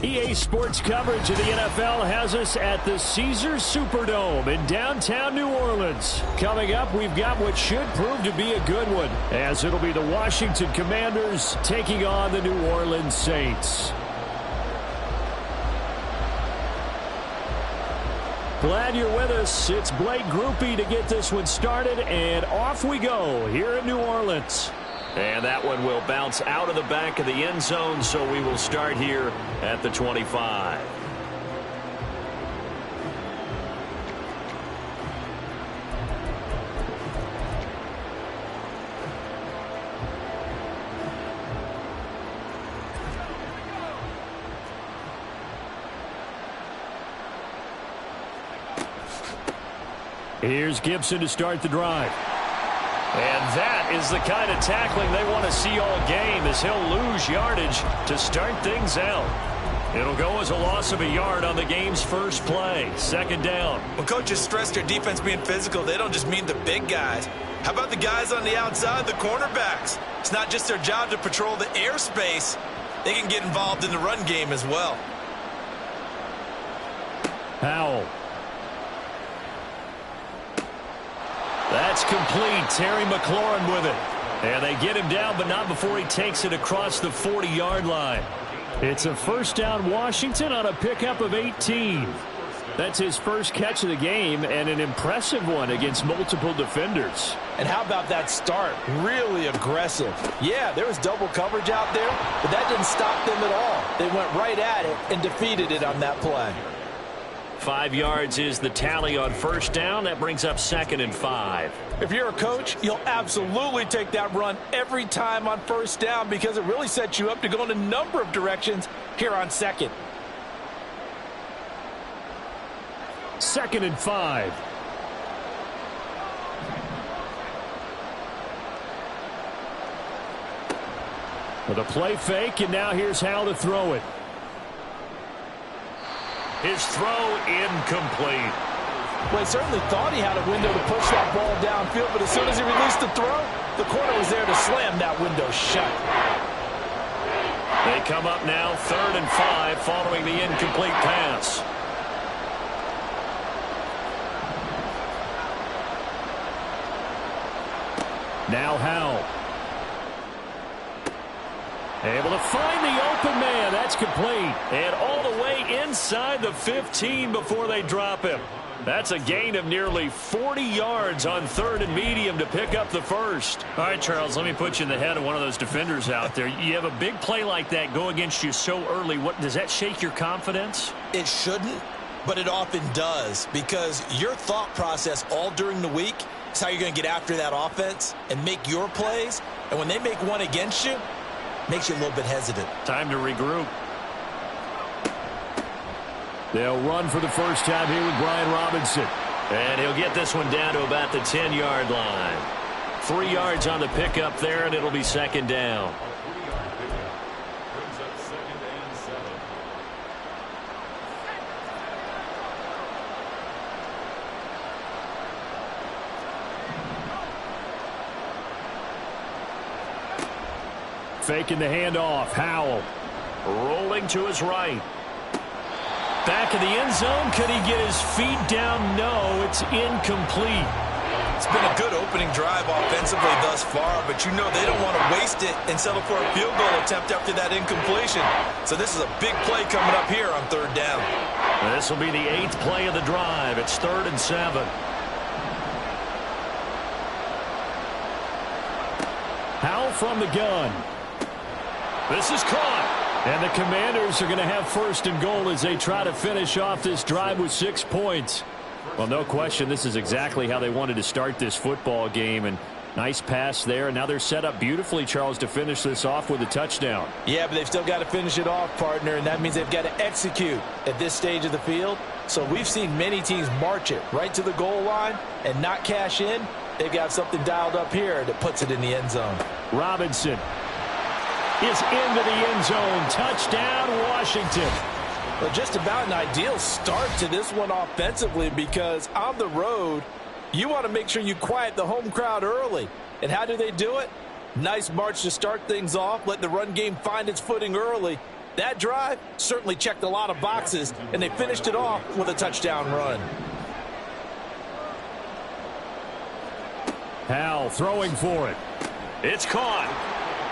EA Sports coverage of the NFL has us at the Caesars Superdome in downtown New Orleans. Coming up, we've got what should prove to be a good one, as it'll be the Washington Commanders taking on the New Orleans Saints. Glad you're with us. It's Blake Groupie to get this one started, and off we go here in New Orleans. And that one will bounce out of the back of the end zone, so we will start here at the 25. Here's Gibson to start the drive. And that is the kind of tackling they want to see all game, as he'll lose yardage to start things out. It'll go as a loss of a yard on the game's first play. Second down. When coaches stress their defense being physical, they don't just mean the big guys. How about the guys on the outside, the cornerbacks? It's not just their job to patrol the airspace. They can get involved in the run game as well. Howell. That's complete. Terry McLaurin with it. And they get him down, but not before he takes it across the 40-yard line. It's a first down Washington on a pickup of 18. That's his first catch of the game, and an impressive one against multiple defenders. And how about that start? Really aggressive. Yeah, there was double coverage out there, but that didn't stop them at all. They went right at it and defeated it on that play. 5 yards is the tally on first down. That brings up 2nd and 5. If you're a coach, you'll absolutely take that run every time on first down, because it really sets you up to go in a number of directions here on second. 2nd and 5. With a play fake, and now here's Howell to throw it. His throw incomplete. Well, he certainly thought he had a window to push that ball downfield, but as soon as he released the throw, the corner was there to slam that window shut. They come up now 3rd and 5 following the incomplete pass. Now Howell. Able to find the open man. That's complete. And all the way inside the 15 before they drop him. That's a gain of nearly 40 yards on 3rd and medium to pick up the first. All right, Charles, let me put you in the head of one of those defenders out there. You have a big play like that go against you so early. What does that shake your confidence? It shouldn't, but it often does, because your thought process all during the week is how you're going to get after that offense and make your plays. And when they make one against you, makes you a little bit hesitant. Time to regroup. They'll run for the first time here with Brian Robinson. And he'll get this one down to about the 10-yard line. 3 yards on the pickup there, and it'll be 2nd down. Faking the handoff. Howell rolling to his right. Back of the end zone. Could he get his feet down? No, it's incomplete. It's been a good opening drive offensively thus far, but you know they don't want to waste it and settle for a field goal attempt after that incompletion. So this is a big play coming up here on 3rd down. This will be the 8th play of the drive. It's 3rd and 7. Howell from the gun. This is caught. And the Commanders are going to have 1st and goal as they try to finish off this drive with 6 points. Well, no question, this is exactly how they wanted to start this football game. And nice pass there. And now they're set up beautifully, Charles, to finish this off with a touchdown. Yeah, but they've still got to finish it off, partner. And that means they've got to execute at this stage of the field. So we've seen many teams march it right to the goal line and not cash in. They've got something dialed up here that puts it in the end zone. Robinson is into the end zone. Touchdown, Washington. Well, just about an ideal start to this one offensively, because on the road, you want to make sure you quiet the home crowd early. And how do they do it? Nice march to start things off. Let the run game find its footing early. That drive certainly checked a lot of boxes, and they finished it off with a touchdown run. Howell throwing for it. It's caught.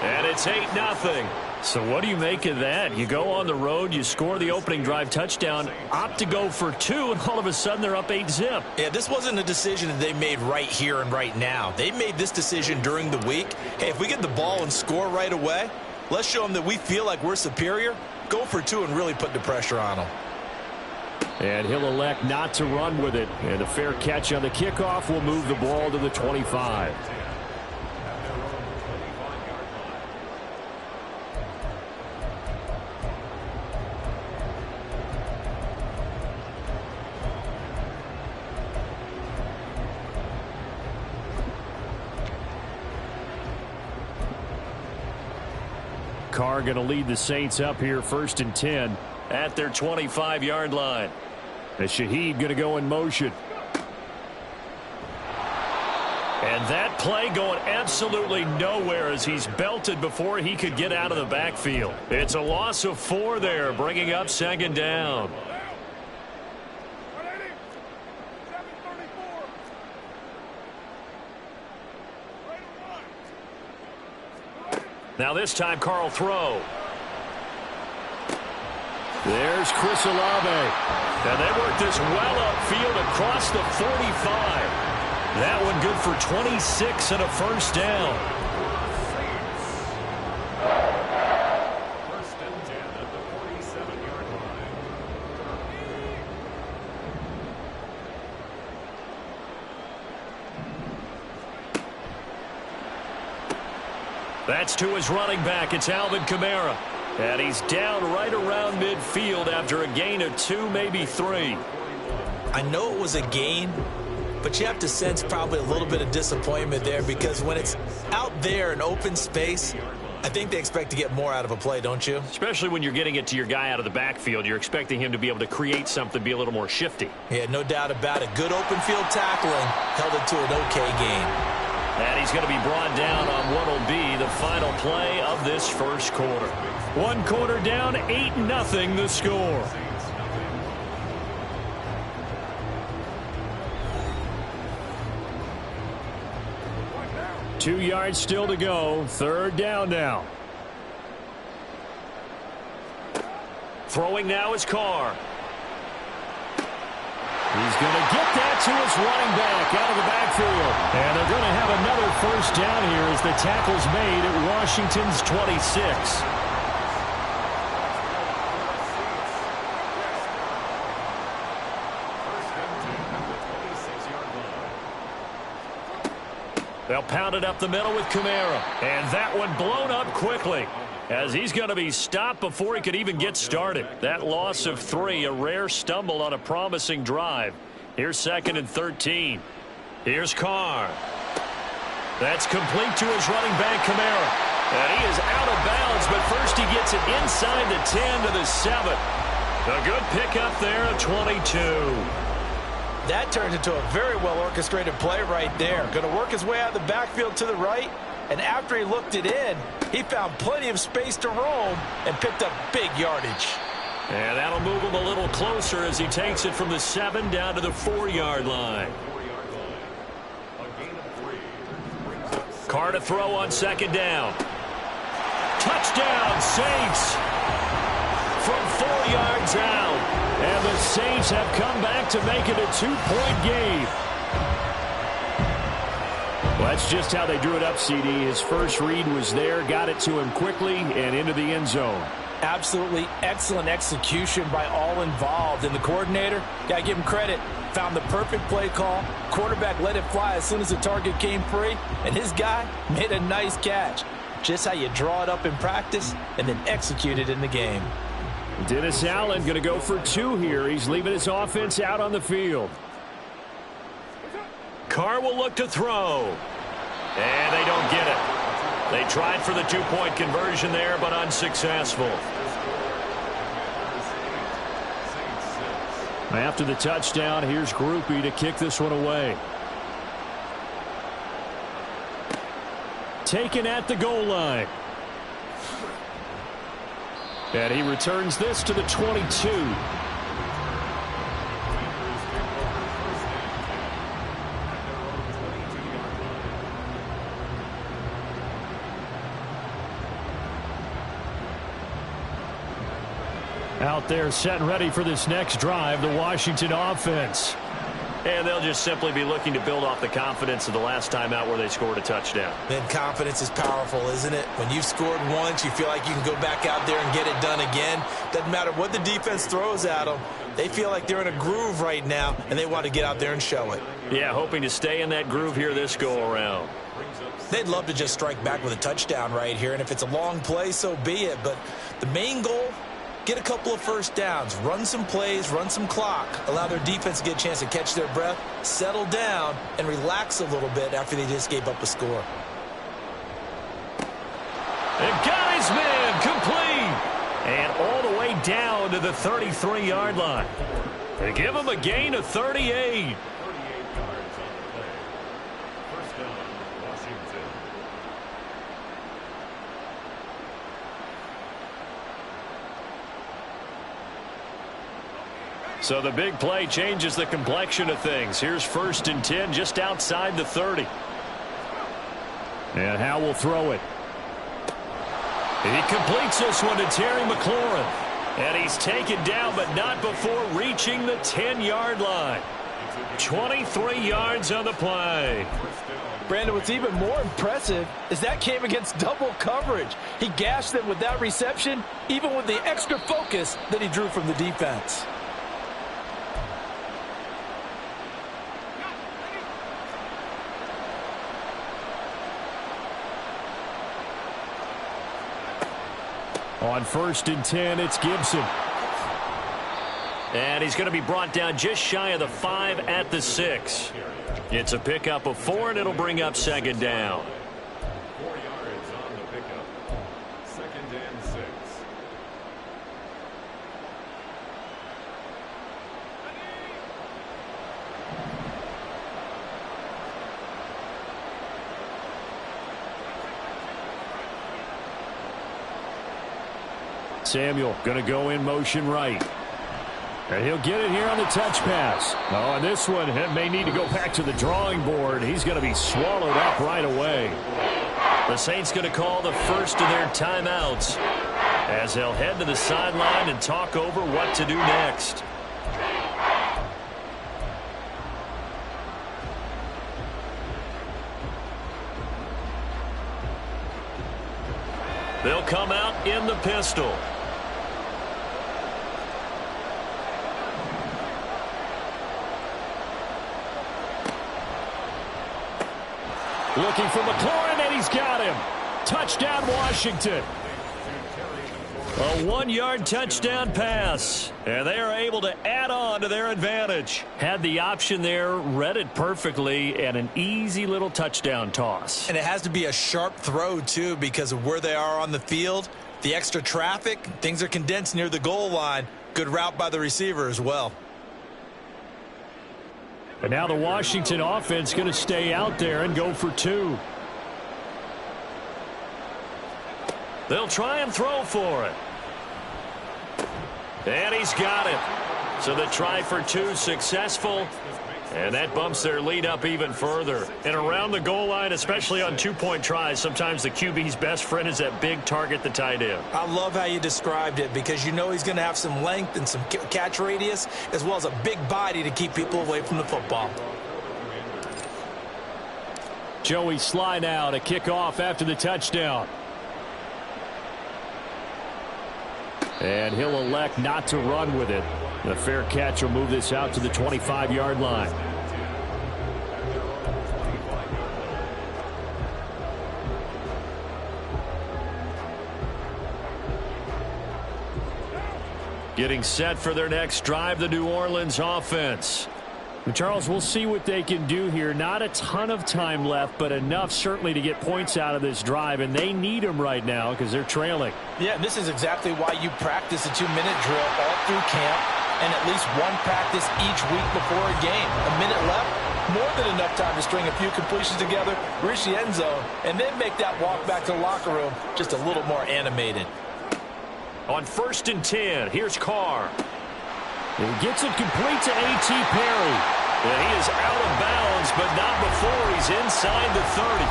And it's 8-0. So what do you make of that? You go on the road, you score the opening drive touchdown, opt to go for 2, and all of a sudden they're up 8-zip. Yeah, this wasn't a decision that they made right here and right now. They made this decision during the week. Hey, if we get the ball and score right away, let's show them that we feel like we're superior. Go for 2 and really put the pressure on them. And he'll elect not to run with it. And a fair catch on the kickoff will move the ball to the 25. Carr going to lead the Saints up here 1st and 10 at their 25-yard line. And Shaheed going to go in motion. And that play going absolutely nowhere as he's belted before he could get out of the backfield. It's a loss of 4 there, bringing up 2nd down. Now this time, Carl throw. There's Chris Olave. And they work this well upfield across the 45. That one good for 26 and a 1st down. First and 10 at the 47-yard line. That's to his running back. It's Alvin Kamara. And he's down right around midfield after a gain of 2, maybe 3. I know it was a gain, but you have to sense probably a little bit of disappointment there because when it's out there in open space, I think they expect to get more out of a play, don't you? Especially when you're getting it to your guy out of the backfield. You're expecting him to be able to create something, be a little more shifty. Yeah, no doubt about it. Good open field tackling held it to an okay gain. And he's going to be brought down on what will be the final play of this first quarter. 1 quarter down, 8-0 the score. Two yards still to go. 3rd down now. Throwing now is Carr. He's going to get that to his running back out of the backfield. And they're going to have another 1st down here as the tackle's made at Washington's 26. They'll pound it up the middle with Kamara. And that one blown up quickly as he's going to be stopped before he could even get started. That loss of 3, a rare stumble on a promising drive. Here's 2nd and 13. Here's Carr. That's complete to his running back, Kamara. And he is out of bounds, but first he gets it inside the 10 to the 7. A good pickup there at 22. That turned into a very well-orchestrated play right there. Going to work his way out of the backfield to the right, and after he looked it in, he found plenty of space to roam and picked up big yardage. And that'll move him a little closer as he takes it from the 7 down to the 4-yard line. Carr to throw on 2nd down. Touchdown, Saints! From 4 yards out. And the Saints have come back to make it a 2-point game. Well, that's just how they drew it up, CD. His first read was there, got it to him quickly, and into the end zone. Absolutely excellent execution by all involved. And the coordinator, got to give him credit, found the perfect play call. Quarterback let it fly as soon as the target came free, and his guy made a nice catch. Just how you draw it up in practice and then execute it in the game. Dennis Allen going to go for 2 here. He's leaving his offense out on the field. Carr will look to throw. And they don't get it. They tried for the 2-point conversion there, but unsuccessful. After the touchdown, here's Groupie to kick this one away. Taken at the goal line. And he returns this to the 22. Out there set and ready for this next drive, the Washington offense. And they'll just simply be looking to build off the confidence of the last time out where they scored a touchdown. Then confidence is powerful, isn't it? When you've scored once, you feel like you can go back out there and get it done again. Doesn't matter what the defense throws at them. They feel like they're in a groove right now, and they want to get out there and show it. Yeah, hoping to stay in that groove here this go-around. They'd love to just strike back with a touchdown right here, and if it's a long play, so be it. But the main goal, get a couple of first downs, run some plays, run some clock, allow their defense to get a chance to catch their breath, settle down, and relax a little bit after they just gave up a score. And got his man complete. And all the way down to the 33-yard line. They give him a gain of 38. 38 yards on the play. First down, Washington. So the big play changes the complexion of things. Here's 1st and 10 just outside the 30. And Howe will throw it. He completes this one to Terry McLaurin. And he's taken down, but not before reaching the 10-yard line. 23 yards on the play. Brandon, what's even more impressive is that came against double coverage. He gashed them with that reception, even with the extra focus that he drew from the defense. On 1st and 10, it's Gibson. And he's going to be brought down just shy of the 5 at the 6. It's a pickup of 4, and it'll bring up 2nd down. 4 yards on the pickup. 2nd and 6. Samuel going to go in motion right. And he'll get it here on the touch pass. Oh, and this one may need to go back to the drawing board. He's going to be swallowed up right away. The Saints going to call the first of their timeouts as they'll head to the sideline and talk over what to do next. They'll come out in the pistol. Looking for McLaurin, and he's got him. Touchdown, Washington. A 1-yard touchdown pass. And they are able to add on to their advantage. Had the option there, read it perfectly, and an easy little touchdown toss. And it has to be a sharp throw, too, because of where they are on the field. The extra traffic, things are condensed near the goal line. Good route by the receiver as well. And now the Washington offense going to stay out there and go for 2. They'll try and throw for it. And he's got it. So the try for 2 successful. And that bumps their lead up even further. And around the goal line, especially on 2-point tries, sometimes the QB's best friend is that big target, the tight end. I love how you described it because you know he's going to have some length and some catch radius as well as a big body to keep people away from the football. Joey Sly now to kick off after the touchdown. And he'll elect not to run with it. The fair catch will move this out to the 25-yard line. Getting set for their next drive, the New Orleans offense. Charles, we'll see what they can do here. Not a ton of time left, but enough certainly to get points out of this drive, and they need them right now because they're trailing. Yeah, this is exactly why you practice a 2-minute drill all through camp and at least one practice each week before a game. A minute left, more than enough time to string a few completions together, reach the end zone, and then make that walk back to the locker room just a little more animated. On 1st and 10, here's Carr. He gets it complete to A.T. Perry. And he is out of bounds, but not before he's inside the 30.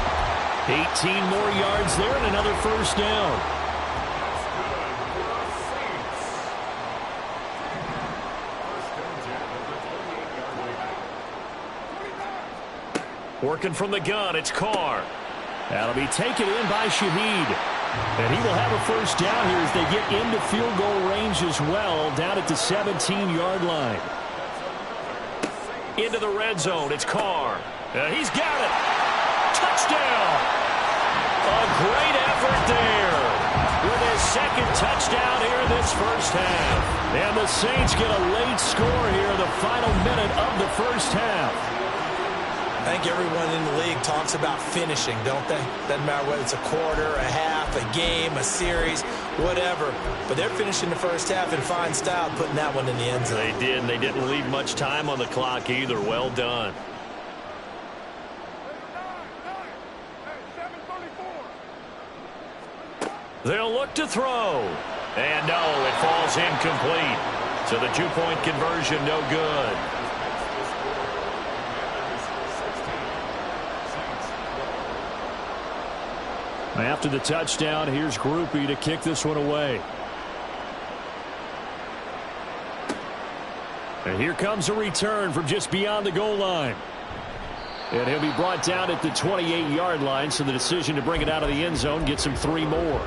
18 more yards there and another first down. Working from the gun, it's Carr. That'll be taken in by Shaheed. And he will have a first down here as they get into field goal range as well, down at the 17-yard line. Into the red zone, it's Carr. He's got it. Touchdown. A great effort there with his second touchdown here in this first half. And the Saints get a late score here in the final minute of the first half. I think everyone in the league talks about finishing, don't they? Doesn't matter whether it's a quarter, a half, a game, a series, whatever. But they're finishing the first half in fine style, putting that one in the end zone. They did, and they didn't leave much time on the clock either. Well done. They'll look to throw. And no, it falls incomplete. So the two-point conversion, no good. After the touchdown, here's Groupie to kick this one away. And here comes a return from just beyond the goal line. And he'll be brought down at the 28-yard line, so the decision to bring it out of the end zone gets him 3 more.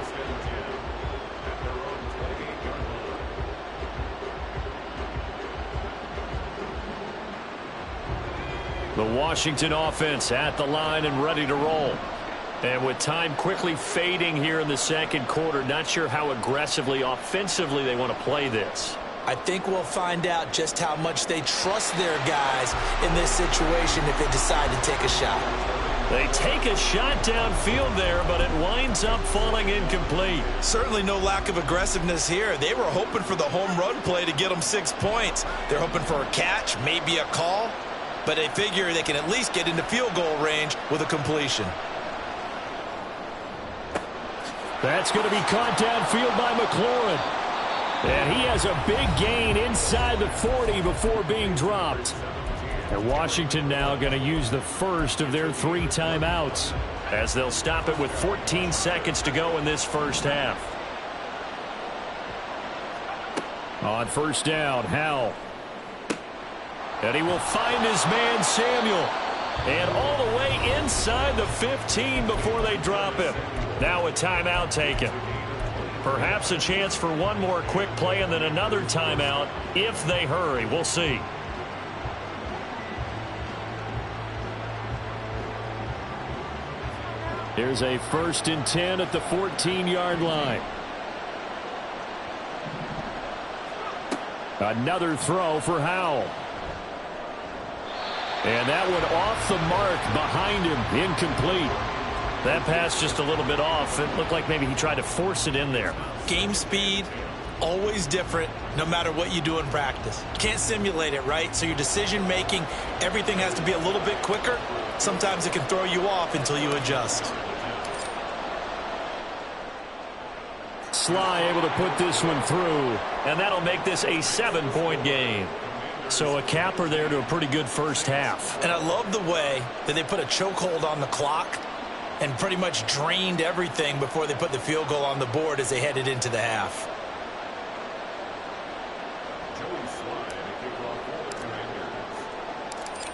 The Washington offense at the line and ready to roll. And with time quickly fading here in the second quarter, not sure how aggressively, offensively they want to play this. I think we'll find out just how much they trust their guys in this situation if they decide to take a shot. They take a shot downfield there, but it winds up falling incomplete. Certainly no lack of aggressiveness here. They were hoping for the home run play to get them 6 points. They're hoping for a catch, maybe a call, but they figure they can at least get into field goal range with a completion. That's going to be caught downfield by McLaurin. And he has a big gain inside the 40 before being dropped. And Washington now going to use the first of their 3 timeouts as they'll stop it with 14 seconds to go in this first half. On first down, Howell. And he will find his man Samuel. And all the way inside the 15 before they drop him. Now a timeout taken. Perhaps a chance for one more quick play and then another timeout if they hurry. We'll see. Here's a 1st and 10 at the 14-yard line. Another throw for Howell. And that one off the mark behind him, incomplete. That pass just a little bit off. It looked like maybe he tried to force it in there. Game speed, always different, no matter what you do in practice. Can't simulate it, right? So your decision making, everything has to be a little bit quicker. Sometimes it can throw you off until you adjust. Sly able to put this one through, and that'll make this a 7-point game. So a capper there to a pretty good first half. And I love the way that they put a chokehold on the clock and pretty much drained everything before they put the field goal on the board as they headed into the half.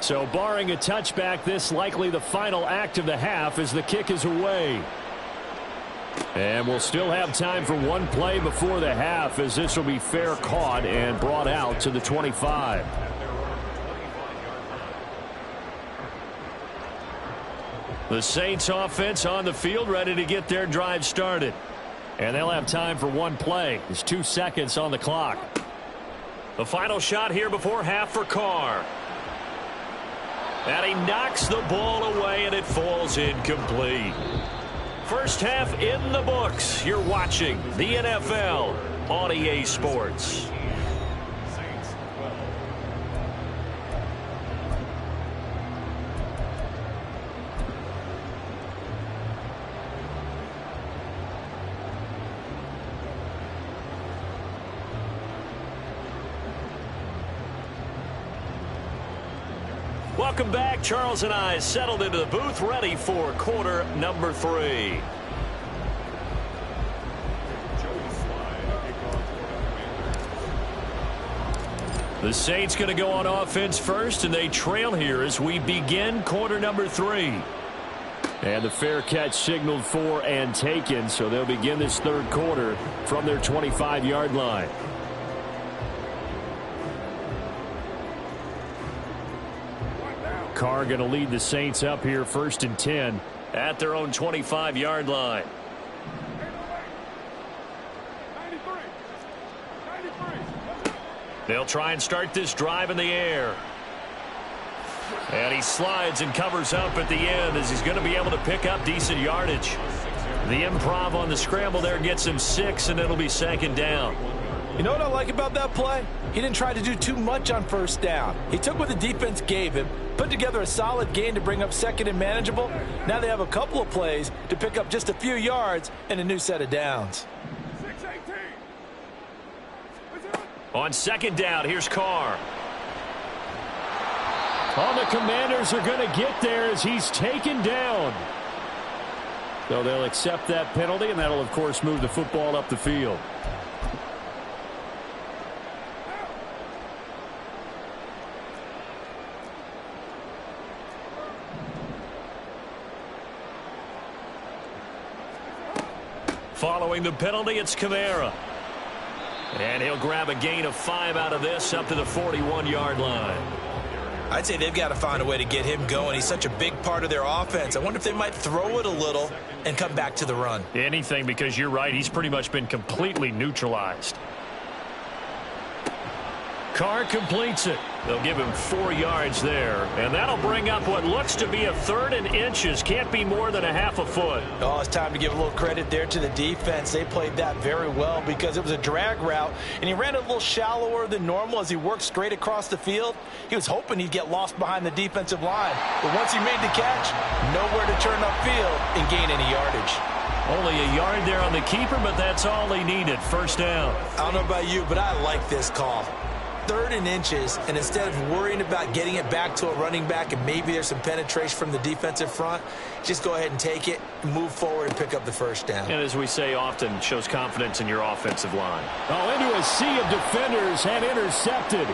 So barring a touchback, this likely the final act of the half as the kick is away. And we'll still have time for one play before the half as this will be fair caught and brought out to the 25. The Saints offense on the field ready to get their drive started. And they'll have time for one play. There's 2 seconds on the clock. The final shot here before half for Carr. And he knocks the ball away and it falls incomplete. First half in the books. You're watching the NFL on EA Sports. Welcome back. Charles and I settled into the booth, ready for quarter number 3. The Saints going to go on offense first, and they trail here as we begin quarter number 3. And the fair catch signaled for and taken, so they'll begin this third quarter from their 25-yard line. Carr going to lead the Saints up here first and 10 at their own 25-yard line. They'll try and start this drive in the air. And he slides and covers up at the end as he's going to be able to pick up decent yardage. The improv on the scramble there gets him 6, and it'll be second down. You know what I like about that play? He didn't try to do too much on first down. He took what the defense gave him, put together a solid gain to bring up second and manageable. Now they have a couple of plays to pick up just a few yards and a new set of downs. On second down, here's Carr. All the Commanders are going to get there as he's taken down. So they'll accept that penalty, and that'll, of course, move the football up the field. Following the penalty, it's Kamara. And he'll grab a gain of 5 out of this up to the 41-yard line. I'd say they've got to find a way to get him going. He's such a big part of their offense. I wonder if they might throw it a little and come back to the run. Anything, because you're right. He's pretty much been completely neutralized. Carr completes it. They'll give him 4 yards there. And that'll bring up what looks to be a 3rd and inches. Can't be more than a half a foot. Oh, it's time to give a little credit there to the defense. They played that very well because it was a drag route, and he ran a little shallower than normal as he worked straight across the field. He was hoping he'd get lost behind the defensive line. But once he made the catch, nowhere to turn upfield and gain any yardage. Only a yard there on the keeper, but that's all he needed. First down. I don't know about you, but I like this call. 3rd and inches, and instead of worrying about getting it back to a running back and maybe there's some penetration from the defensive front, just go ahead and take it, move forward, and pick up the first down. And as we say often, shows confidence in your offensive line. Oh, into a sea of defenders and intercepted.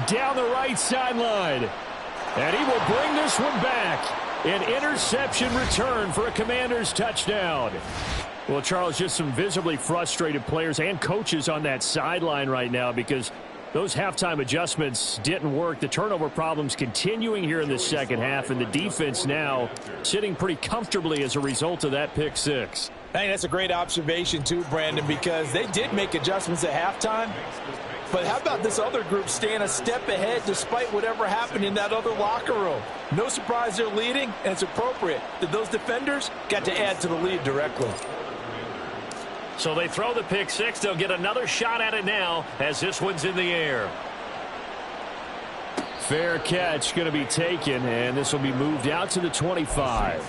Down the right sideline. And he will bring this one back. An interception return for a Commanders touchdown. Well, Charles, just some visibly frustrated players and coaches on that sideline right now because those halftime adjustments didn't work. The turnover problems continuing here in the second half, and the defense now sitting pretty comfortably as a result of that pick 6. I think that's a great observation too, Brandon, because they did make adjustments at halftime. But how about this other group staying a step ahead despite whatever happened in that other locker room? No surprise they're leading, and it's appropriate that those defenders got to add to the lead directly. So they throw the pick 6. They'll get another shot at it now as this one's in the air. Fair catch going to be taken, and this will be moved out to the 25.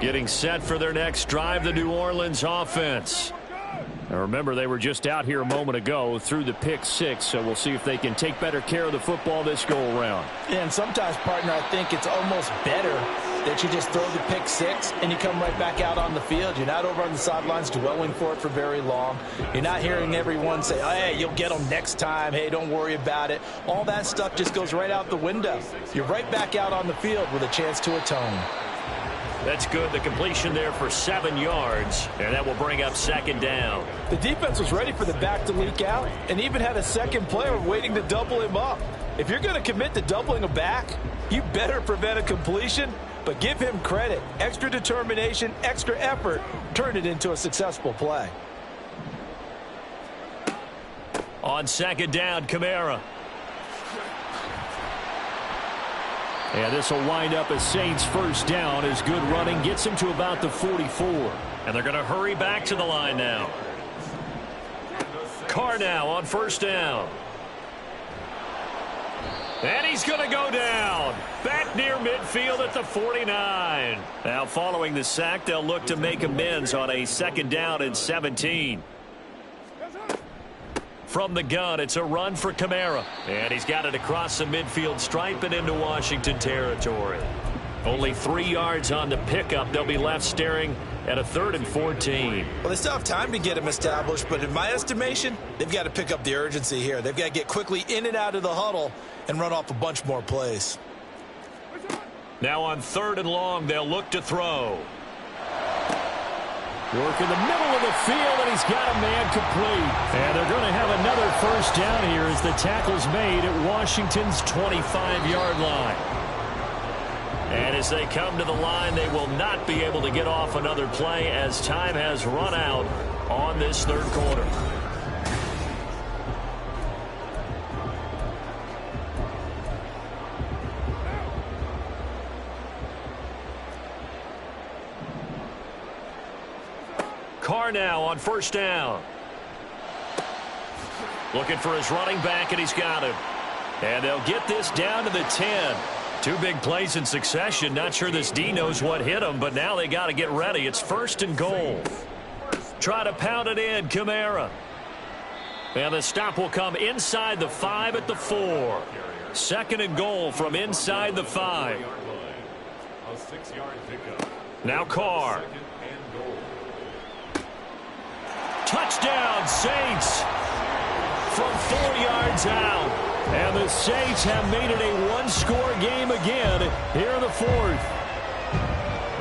Getting set for their next drive, the New Orleans offense. Now remember, they were just out here a moment ago through the pick 6, so we'll see if they can take better care of the football this go-around. And sometimes, partner, I think it's almost better that you just throw the pick 6 and you come right back out on the field. You're not over on the sidelines dwelling for it for very long. You're not hearing everyone say, oh, hey, you'll get them next time. Hey, don't worry about it. All that stuff just goes right out the window. You're right back out on the field with a chance to atone. That's good. The completion there for 7 yards, and that will bring up second down. The defense was ready for the back to leak out and even had a second player waiting to double him up. If you're going to commit to doubling a back, you better prevent a completion, but give him credit. Extra determination, extra effort, turn it into a successful play. On second down, Kamara. And this will wind up a Saints first down as good running gets him to about the 44. And they're going to hurry back to the line now. Carr now on first down. And he's going to go down. Back near midfield at the 49. Now following the sack, they'll look to make amends on a 2nd down and 17. From the gun, it's a run for Kamara. And he's got it across the midfield stripe and into Washington territory. Only 3 yards on the pickup. They'll be left staring at a 3rd and 14. Well, they still have time to get him established, but in my estimation, they've got to pick up the urgency here. They've got to get quickly in and out of the huddle and run off a bunch more plays. Now on 3rd and long, they'll look to throw. Work in the middle of the field, and he's got a man complete. And they're going to have another 1st down here as the tackle's made at Washington's 25-yard line. And as they come to the line, they will not be able to get off another play as time has run out on this 3rd quarter. Carr now on 1st down. Looking for his running back, and he's got him. And they'll get this down to the 10. 2 big plays in succession. Not sure this D knows what hit him, but now they got to get ready. It's 1st and goal. Try to pound it in, Kamara. And the stop will come inside the 5 at the 4. 2nd and goal from inside the 5. A 6-yard pickup. Now Carr. 2nd and goal. Touchdown, Saints. From 4 yards out. And the Saints have made it a 1-score game again here in the 4th.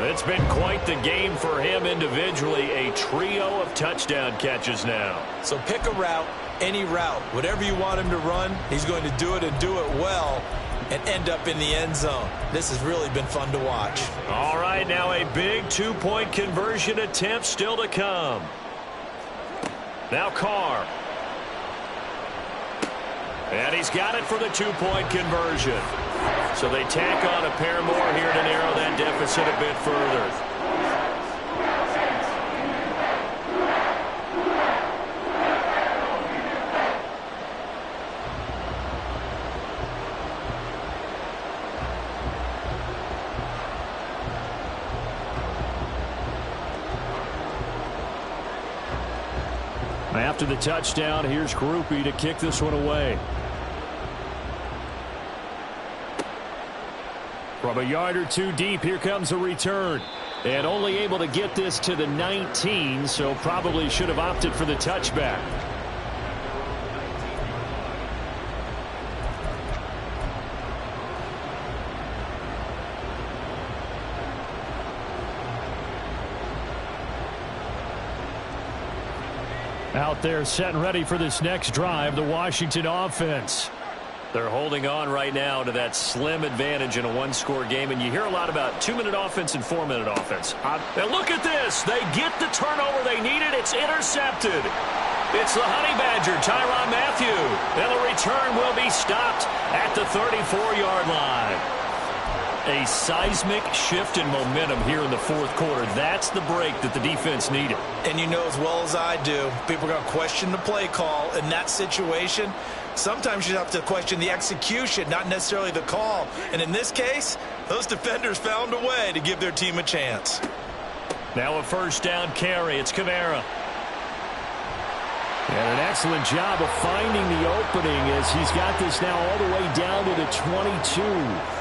It's been quite the game for him individually. A trio of touchdown catches now. So pick a route, any route. Whatever you want him to run, he's going to do it and do it well and end up in the end zone. This has really been fun to watch. All right, now a big 2-point conversion attempt still to come. Now Carr. And he's got it for the 2-point conversion. So they tack on a pair more here to narrow that deficit a bit further. After the touchdown, here's Groupie to kick this one away. From a yard or 2 deep, here comes a return. And only able to get this to the 19, so probably should have opted for the touchback. Out there set and ready for this next drive, the Washington offense. They're holding on right now to that slim advantage in a 1-score game, and you hear a lot about 2-minute offense and 4-minute offense. And look at this. They get the turnover they needed. It's intercepted. It's the Honey Badger, Tyrann Mathieu. And the return will be stopped at the 34-yard line. A seismic shift in momentum here in the 4th quarter. That's the break that the defense needed. And you know as well as I do, people are going to question the play call in that situation. Sometimes you have to question the execution, not necessarily the call. And in this case, those defenders found a way to give their team a chance. Now a 1st down carry. It's Kamara. And an excellent job of finding the opening as he's got this now all the way down to the 22.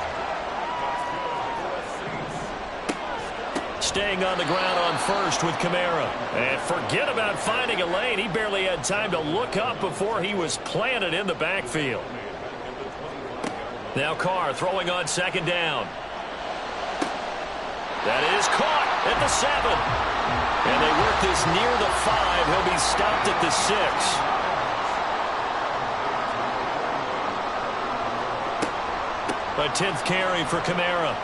Staying on the ground on 1st with Kamara. And forget about finding a lane. He barely had time to look up before he was planted in the backfield. Now Carr throwing on 2nd down. That is caught at the 7. And they work this near the 5. He'll be stopped at the 6. A 10th carry for Kamara.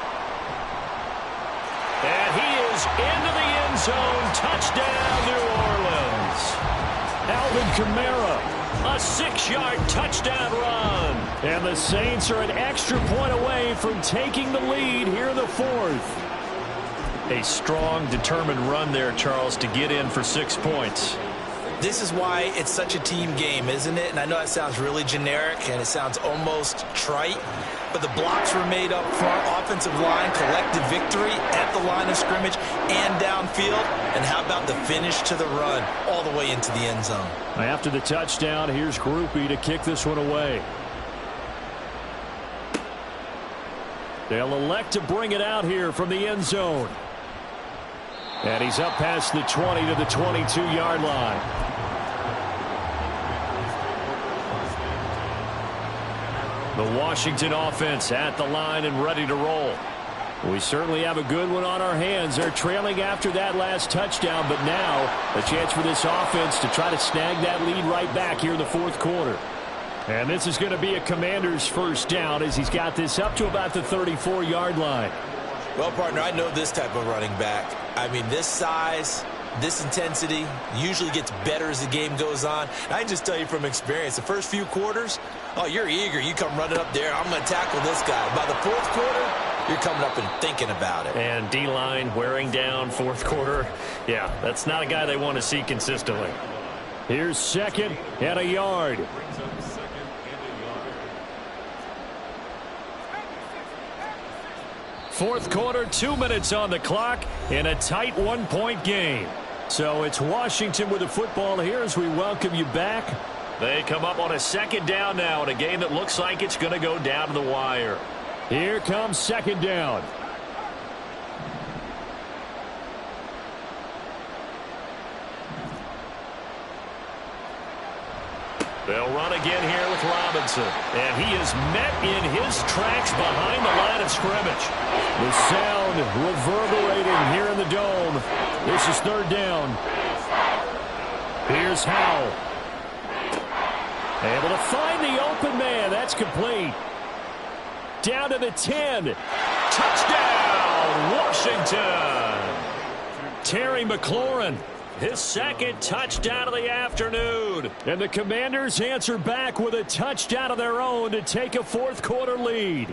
And he is into the end zone. Touchdown, New Orleans. Alvin Kamara, a 6-yard touchdown run. And the Saints are an extra point away from taking the lead here in the 4th. A strong, determined run there, Charles, to get in for 6 points. This is why it's such a team game, isn't it? And I know that sounds really generic and it sounds almost trite, but the blocks were made up front, offensive line, collective victory at the line of scrimmage and downfield. And how about the finish to the run all the way into the end zone? After the touchdown, here's Groupie to kick this one away. They'll elect to bring it out here from the end zone. And he's up past the 20 to the 22-yard line. The Washington offense at the line and ready to roll. We certainly have a good one on our hands. They're trailing after that last touchdown, but now a chance for this offense to try to snag that lead right back here in the fourth quarter. And this is going to be a Commander's first down as he's got this up to about the 34-yard line. Well, partner, I know this type of running back. I mean, this size, this intensity usually gets better as the game goes on. And I can just tell you from experience, the first few quarters, oh, you're eager. You come running up there. I'm going to tackle this guy. By the fourth quarter, you're coming up and thinking about it. And D-line wearing down fourth quarter. Yeah, that's not a guy they want to see consistently. Here's second and a yard. Fourth quarter, 2 minutes on the clock in a tight one-point game. So it's Washington with the football here as we welcome you back. They come up on a second down now in a game that looks like it's going to go down to the wire. Here comes second down. They'll run again here with Robinson. And he is met in his tracks behind the line of scrimmage. The sound reverberating here in the dome. This is third down. Here's Howell. Able to find the open man. That's complete. Down to the 10. Touchdown, Washington. Terry McLaurin. His second touchdown of the afternoon. And the Commanders answer back with a touchdown of their own to take a fourth quarter lead.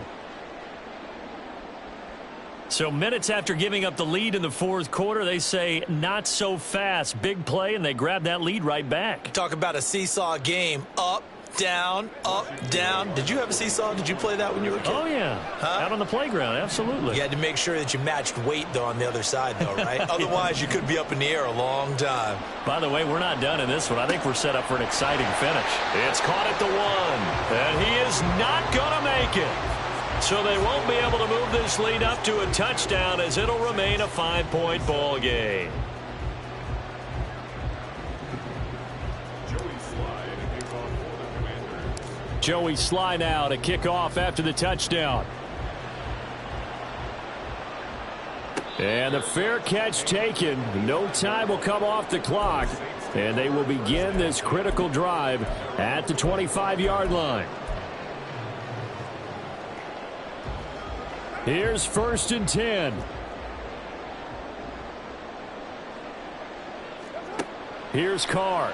So minutes after giving up the lead in the fourth quarter, they say not so fast. Big play, and they grab that lead right back. Talk about a seesaw game. Up, down, up, down. Did you have a seesaw? Did you play that when you were a kid? Oh, yeah. Out on the playground, absolutely. You had to make sure that you matched weight, though, on the other side, though, right? Otherwise, you could be up in the air a long time. By the way, we're not done in this one. I think we're set up for an exciting finish. It's caught at the 1, and he is not going to make it. So they won't be able to move this lead up to a touchdown as it'll remain a 5-point ball game. Joey Sly now to kick off after the touchdown. And the fair catch taken. No time will come off the clock. And they will begin this critical drive at the 25-yard line. Here's first and 10. Here's Carr.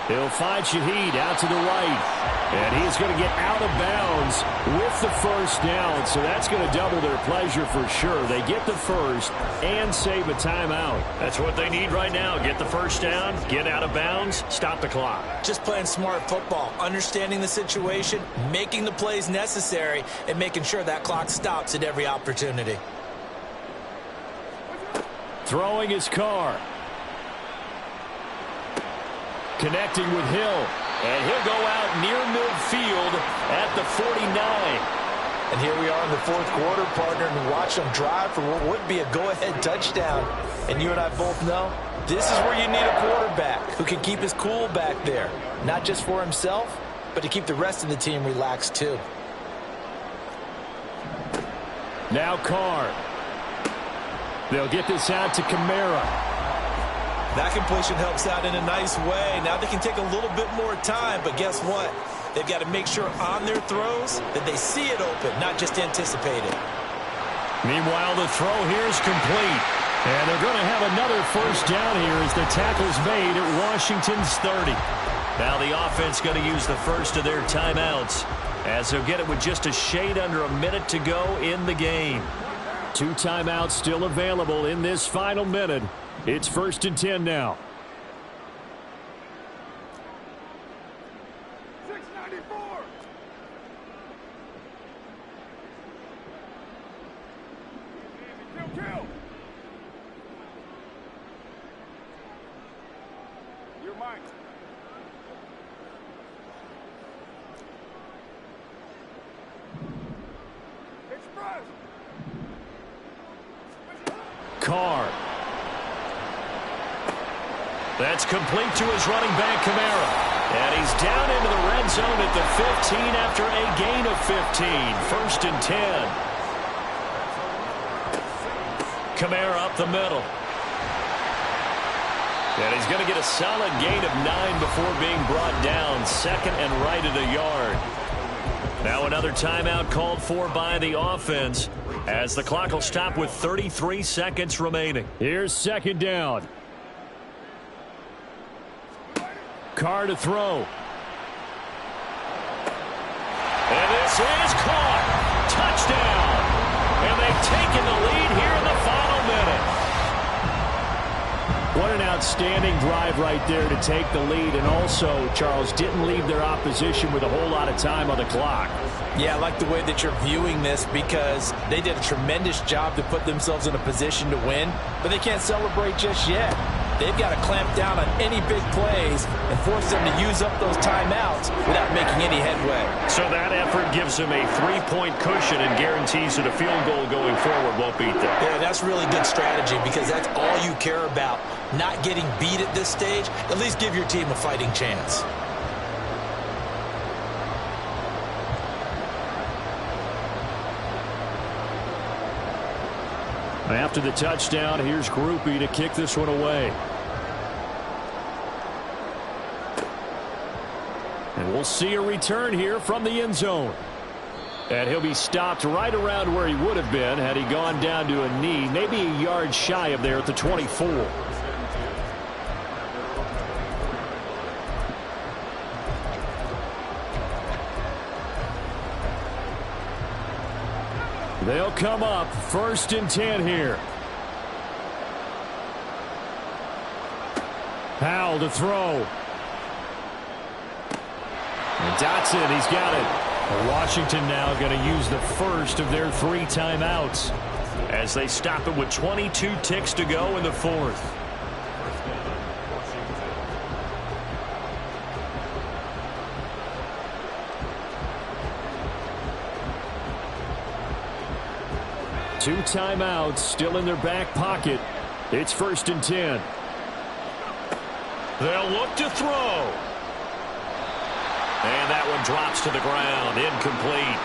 He'll find Shaheed out to the right. And he's going to get out of bounds with the first down. So that's going to double their pleasure for sure. They get the first and save a timeout. That's what they need right now. Get the first down, get out of bounds, stop the clock. Just playing smart football, understanding the situation, making the plays necessary, and making sure that clock stops at every opportunity. Throwing his Carr. Connecting with Hill. And he'll go out near midfield at the 49. And here we are in the fourth quarter, partner, and watch them drive for what would be a go-ahead touchdown. And you and I both know this is where you need a quarterback who can keep his cool back there. Not just for himself, but to keep the rest of the team relaxed too. Now Carr. They'll get this out to Kamara. That completion helps out in a nice way. Now they can take a little bit more time, but guess what? They've got to make sure on their throws that they see it open, not just anticipate it. Meanwhile, the throw here is complete. And they're going to have another first down here as the tackle's made at Washington's 30. Now the offense going to use the first of their timeouts as they'll get it with just a shade under a minute to go in the game. 2 timeouts still available in this final minute. It's 1st and 10 now. 694. Kill. You're mine. Express. Carr. That's complete to his running back, Kamara. And he's down into the red zone at the 15 after a gain of 15. 1st and 10. Kamara up the middle. And he's going to get a solid gain of 9 before being brought down. 2nd and right at a yard. Now another timeout called for by the offense as the clock will stop with 33 seconds remaining. Here's 2nd down. Carr to throw. And this is caught. Touchdown. And they've taken the lead here in the final minute. What an outstanding drive right there to take the lead. And also, Charles, didn't leave their opposition with a whole lot of time on the clock. Yeah, I like the way that you're viewing this because they did a tremendous job to put themselves in a position to win, but they can't celebrate just yet. They've got to clamp down on any big plays and force them to use up those timeouts without making any headway. So that effort gives them a 3-point cushion and guarantees that a field goal going forward won't beat them. Yeah, that's really good strategy because that's all you care about. Not getting beat at this stage, at least give your team a fighting chance. After the touchdown, here's Groupie to kick this one away. And we'll see a return here from the end zone. And he'll be stopped right around where he would have been had he gone down to a knee, maybe a yard shy of there at the 24. They'll come up 1st and 10 here. Powell to throw. And Dotson, he's got it. Washington now going to use the first of their 3 timeouts as they stop it with 22 ticks to go in the 4th. Two timeouts still in their back pocket. It's 1st and 10. They'll look to throw. And that one drops to the ground. Incomplete.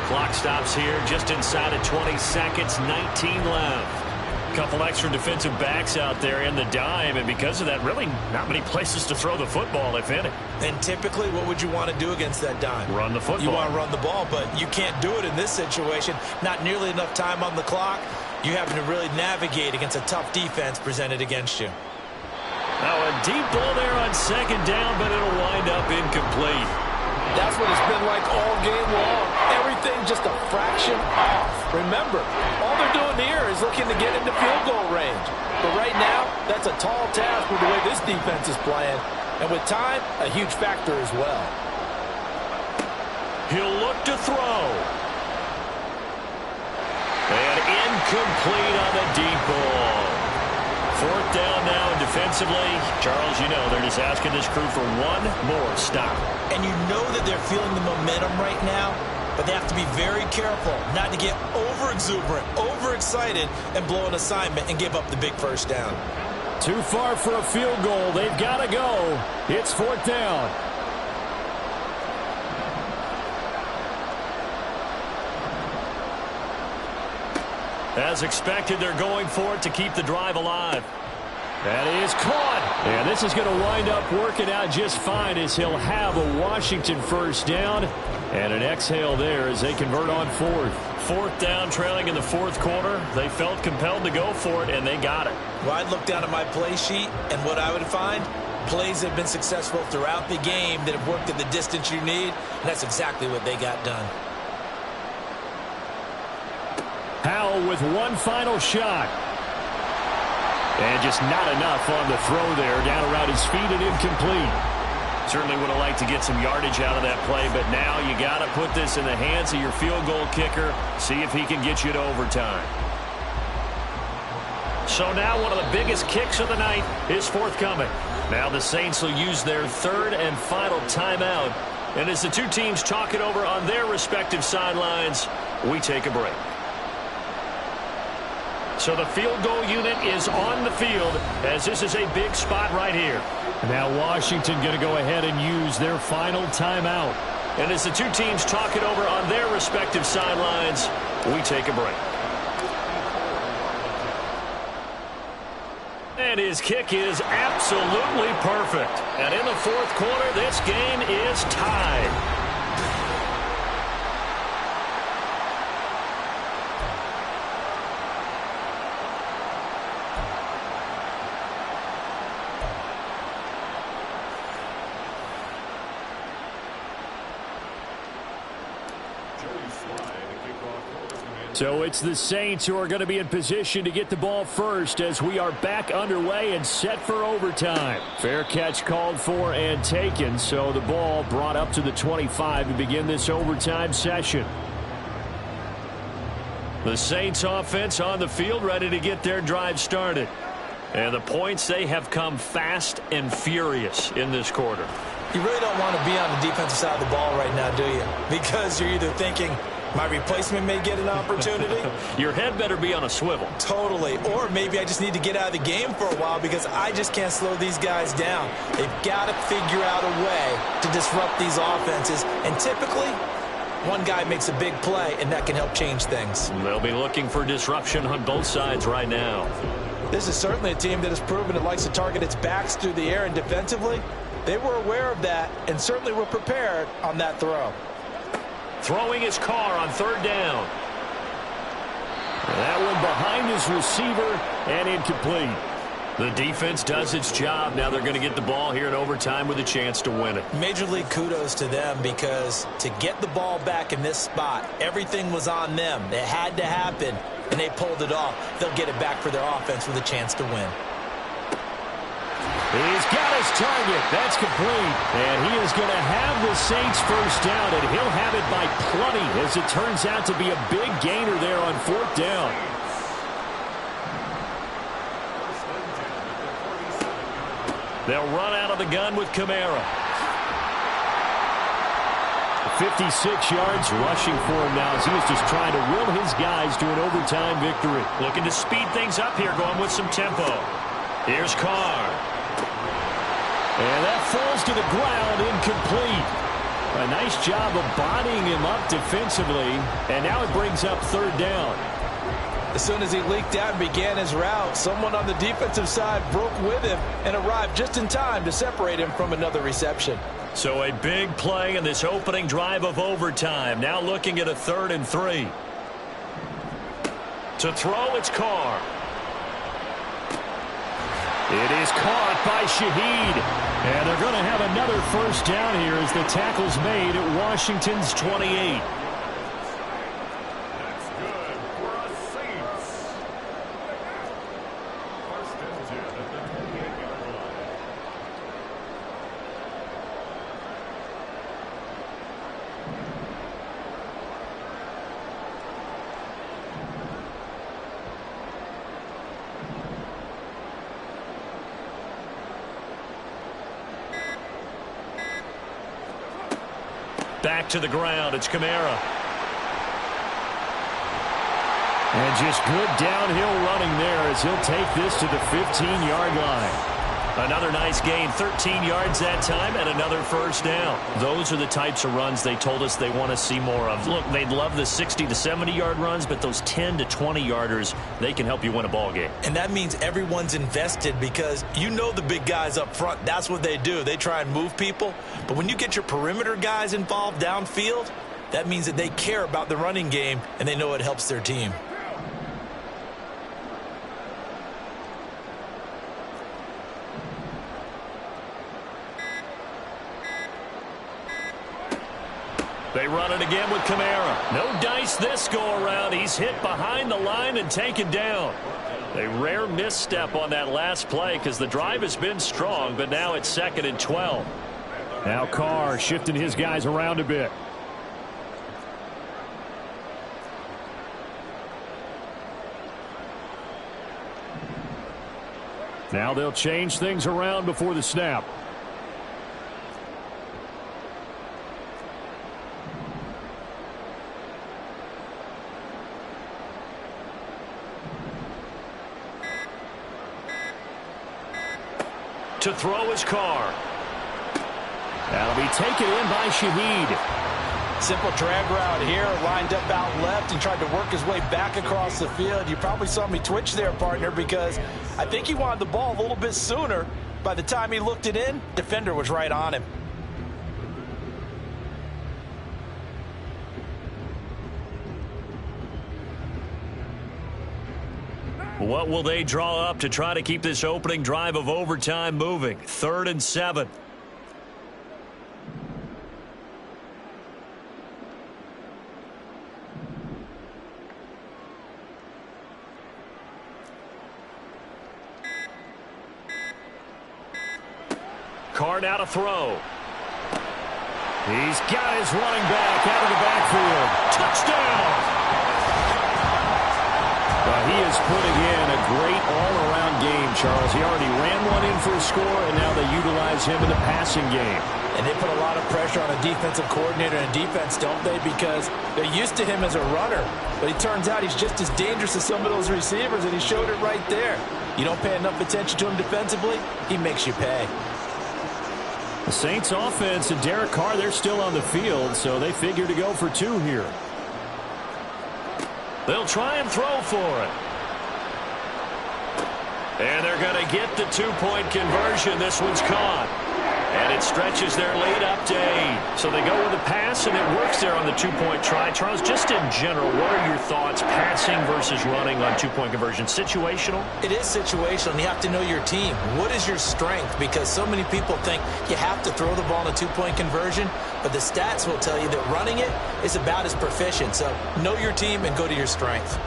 Clock stops here just inside of 20 seconds. 19 left. Couple extra defensive backs out there in the dime, and because of that, really not many places to throw the football, if any. And typically, what would you want to do against that dime? Run the football. You want to run the ball, but you can't do it in this situation. Not nearly enough time on the clock. You having to really navigate against a tough defense presented against you. Now a deep ball there on 2nd down, but it'll wind up incomplete. That's what it's been like all game long. Everything just a fraction off. Remember, all they're doing here is looking to get into field goal range. But right now, that's a tall task with the way this defense is playing. And with time, a huge factor as well. He'll look to throw. And incomplete on the deep ball. 4th down now, and defensively, Charles, you know, they're just asking this crew for one more stop. And you know that they're feeling the momentum right now, but they have to be very careful not to get over-exuberant, overexcited, and blow an assignment and give up the big 1st down. Too far for a field goal. They've got to go. It's 4th down. As expected, they're going for it to keep the drive alive. That is caught. And this is going to wind up working out just fine as he'll have a Washington 1st down. And an exhale there as they convert on 4th. 4th down, trailing in the 4th quarter. They felt compelled to go for it, and they got it. Well, I'd look down at my play sheet, and what I would find, plays have been successful throughout the game that have worked at the distance you need, and that's exactly what they got done. Powell with one final shot. And just not enough on the throw there. Down around his feet and incomplete. Certainly would have liked to get some yardage out of that play, but now you got to put this in the hands of your field goal kicker. See if he can get you to overtime. So now one of the biggest kicks of the night is forthcoming. Now the Saints will use their third and final timeout. And as the two teams talk it over on their respective sidelines, we take a break. So the field goal unit is on the field as this is a big spot right here. Now Washington going to go ahead and use their final timeout. And as the two teams talk it over on their respective sidelines, we take a break. And his kick is absolutely perfect. And in the fourth quarter, this game is tied. So it's the Saints who are going to be in position to get the ball first as we are back underway and set for overtime. Fair catch called for and taken, so the ball brought up to the 25 to begin this overtime session. The Saints offense on the field ready to get their drive started. And the points, they have come fast and furious in this quarter. You really don't want to be on the defensive side of the ball right now, do you? Because you're either thinking, my replacement may get an opportunity. Your head better be on a swivel. Totally. Or maybe I just need to get out of the game for a while because I just can't slow these guys down. They've got to figure out a way to disrupt these offenses. And typically, one guy makes a big play, and that can help change things. They'll be looking for disruption on both sides right now. This is certainly a team that has proven it likes to target its backs through the air, and defensively, they were aware of that and certainly were prepared on that throw. Throwing his car on third down. That one behind his receiver and incomplete. The defense does its job. Now they're going to get the ball here in overtime with a chance to win it. Major league kudos to them because to get the ball back in this spot, everything was on them. It had to happen, and they pulled it off. They'll get it back for their offense with a chance to win. He's got his target. That's complete. And he is going to have the Saints first down, and he'll have it by plenty as it turns out to be a big gainer there on fourth down. They'll run out of the gun with Kamara. 56 yards rushing for him now as he was just trying to will his guys to an overtime victory. Looking to speed things up here, going with some tempo. Here's Carr. And that falls to the ground, incomplete. A nice job of bodying him up defensively, and now it brings up third down. As soon as he leaked out and began his route, someone on the defensive side broke with him and arrived just in time to separate him from another reception. So a big play in this opening drive of overtime. Now looking at a 3rd and 3. To throw, it's Carr. It is caught by Shaheed. And they're going to have another first down here as the tackle's made at Washington's 28. That's good for a Saints. First and 10 at the 28-yard line. Back to the ground. It's Kamara. And just good downhill running there as he'll take this to the 15-yard line. Another nice gain, 13 yards that time, and another first down. Those are the types of runs they told us they want to see more of. Look, they'd love the 60 to 70-yard runs, but those 10 to 20-yarders, they can help you win a ball game. And that means everyone's invested because you know the big guys up front. That's what they do. They try and move people. But when you get your perimeter guys involved downfield, that means that they care about the running game, and they know it helps their team. They run it again with Kamara. No dice this go around. He's hit behind the line and taken down. A rare misstep on that last play because the drive has been strong, but now it's 2nd and 12. Now Carr shifting his guys around a bit. Now they'll change things around before the snap. To throw his Carr. That'll be taken in by Shaheed. Simple drag route here, lined up out left and tried to work his way back across the field. You probably saw me twitch there, partner, because I think he wanted the ball a little bit sooner. By the time he looked it in, defender was right on him. What will they draw up to try to keep this opening drive of overtime moving? 3rd and 7. Carr now to throw. He's got his running back out of the backfield. Touchdown! Well, he is putting in a great all-around game, Charles. He already ran one in for a score, and now they utilize him in the passing game. And they put a lot of pressure on a defensive coordinator and defense, don't they? Because they're used to him as a runner. But it turns out he's just as dangerous as some of those receivers, and he showed it right there. You don't pay enough attention to him defensively, he makes you pay. The Saints offense and Derek Carr, they're still on the field, so they figure to go for 2 here. They'll try and throw for it. And they're going to get the 2-point conversion. This one's caught. And it stretches their lead up to 8. So they go with a pass, and it works there on the 2-point try. Charles, just in general, what are your thoughts passing versus running on 2-point conversion? Situational? It is situational, and you have to know your team. What is your strength? Because so many people think you have to throw the ball in a 2-point conversion, but the stats will tell you that running it is about as proficient. So know your team and go to your strength.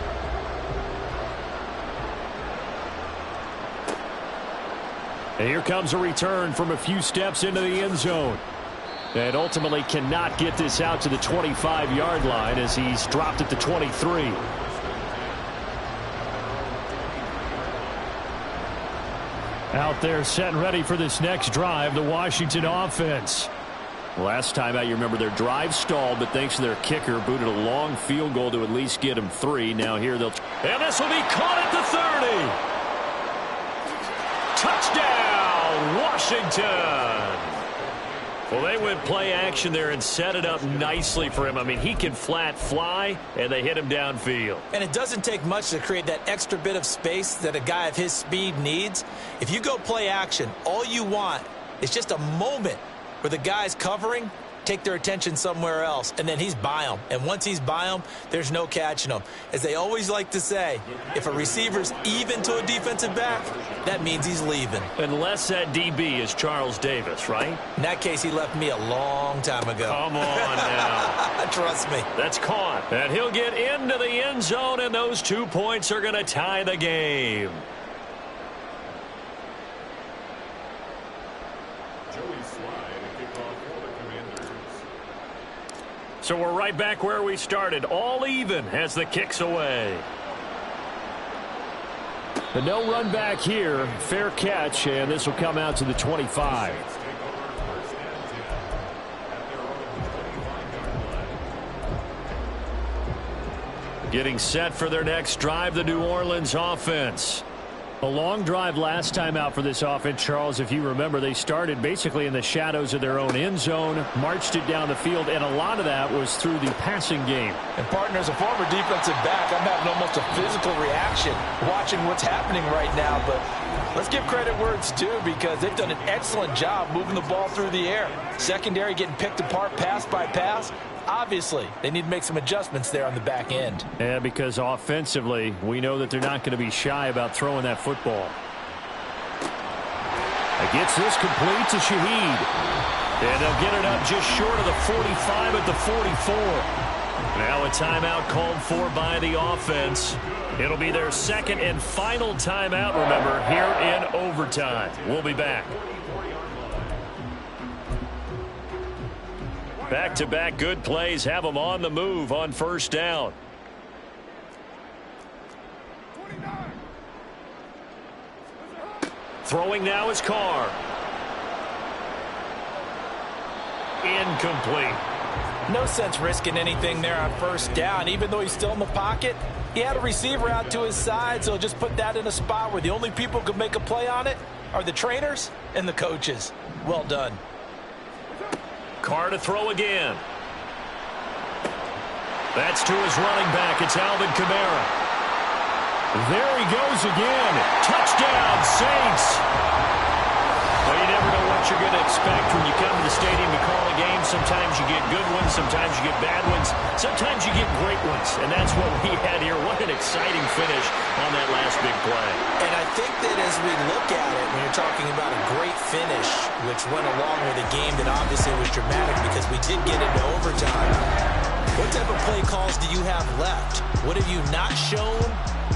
And here comes a return from a few steps into the end zone. And ultimately cannot get this out to the 25-yard line as he's dropped at the 23. Out there set and ready for this next drive, the Washington offense. Last time out, you remember their drive stalled, but thanks to their kicker, booted a long field goal to at least get them 3. Now here they'll... And this will be caught at the 30. Touchdown, Washington. Well, they went play action there and set it up nicely for him. I mean, he can flat fly, and they hit him downfield. And it doesn't take much to create that extra bit of space that a guy of his speed needs. If you go play action, all you want is just a moment where the guy's covering, take their attention somewhere else, and then he's by them. And once he's by them, there's no catching them. As they always like to say, if a receiver's even to a defensive back, that means he's leaving. Unless that DB is Charles Davis, right? In that case, he left me a long time ago. Come on now. Trust me. That's caught. And he'll get into the end zone, and those 2 points are going to tie the game. So we're right back where we started, all even as the kick's away. The no run back here, fair catch, and this will come out to the 25. Getting set for their next drive, the New Orleans offense. A long drive last time out for this offense, Charles. If you remember, they started basically in the shadows of their own end zone, marched it down the field, and a lot of that was through the passing game. And, partner, as a former defensive back, I'm having almost a physical reaction watching what's happening right now. But let's give credit where it's due because they've done an excellent job moving the ball through the air. Secondary getting picked apart pass by pass. Obviously, they need to make some adjustments there on the back end. Yeah, because offensively, we know that they're not going to be shy about throwing that football. It gets this complete to Shaheed. And they'll get it up just short of the 45 at the 44. Now a timeout called for by the offense. It'll be their second and final timeout, remember, here in overtime. We'll be back. Back-to-back good plays have them on the move on first down. Throwing now is Carr. Incomplete. No sense risking anything there on first down. Even though he's still in the pocket, he had a receiver out to his side, so just put that in a spot where the only people who could make a play on it are the trainers and the coaches. Well done. Carr to throw again. That's to his running back. It's Alvin Kamara. There he goes again. Touchdown, Saints. Well, you never know what you're going to expect when you come to the stadium to call a game. Sometimes you get good ones. Sometimes you get bad ones. Sometimes you get great ones. And that's what we had here. What an exciting finish on that last big play. And I think that as we look at it, when you're talking about a great finish, which went along with a game that obviously was dramatic because we did get into overtime, what type of play calls do you have left? What have you not shown,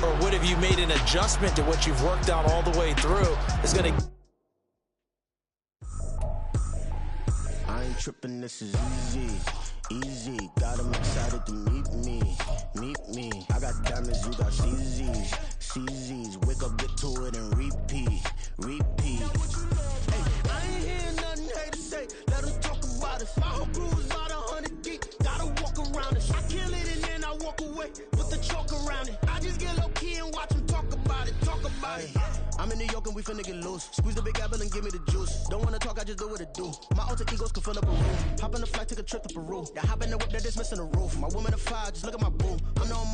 or what have you made an adjustment to what you've worked out all the way through? Is going to... I ain't tripping, this is easy, easy. Got 'em excited to meet me. I got diamonds, you got CZs. Wake up, get to it, and repeat. Hey, I ain't hearing nothing haters say. Let 'em talk about us. My whole crew is about 100 deep. Gotta walk around it. I kill it and then I walk away with the chalk around it. I just get low key and watch 'em talk about it. I'm in New York and we finna get loose. Squeeze the big apple and give me the juice. Don't wanna talk, I just do what it do. My alter egos can fill up a room. Hop on the flight, take a trip to Peru. Yeah, hop in the whip that is missing the roof. My woman a fire, just look at my boo. I'm no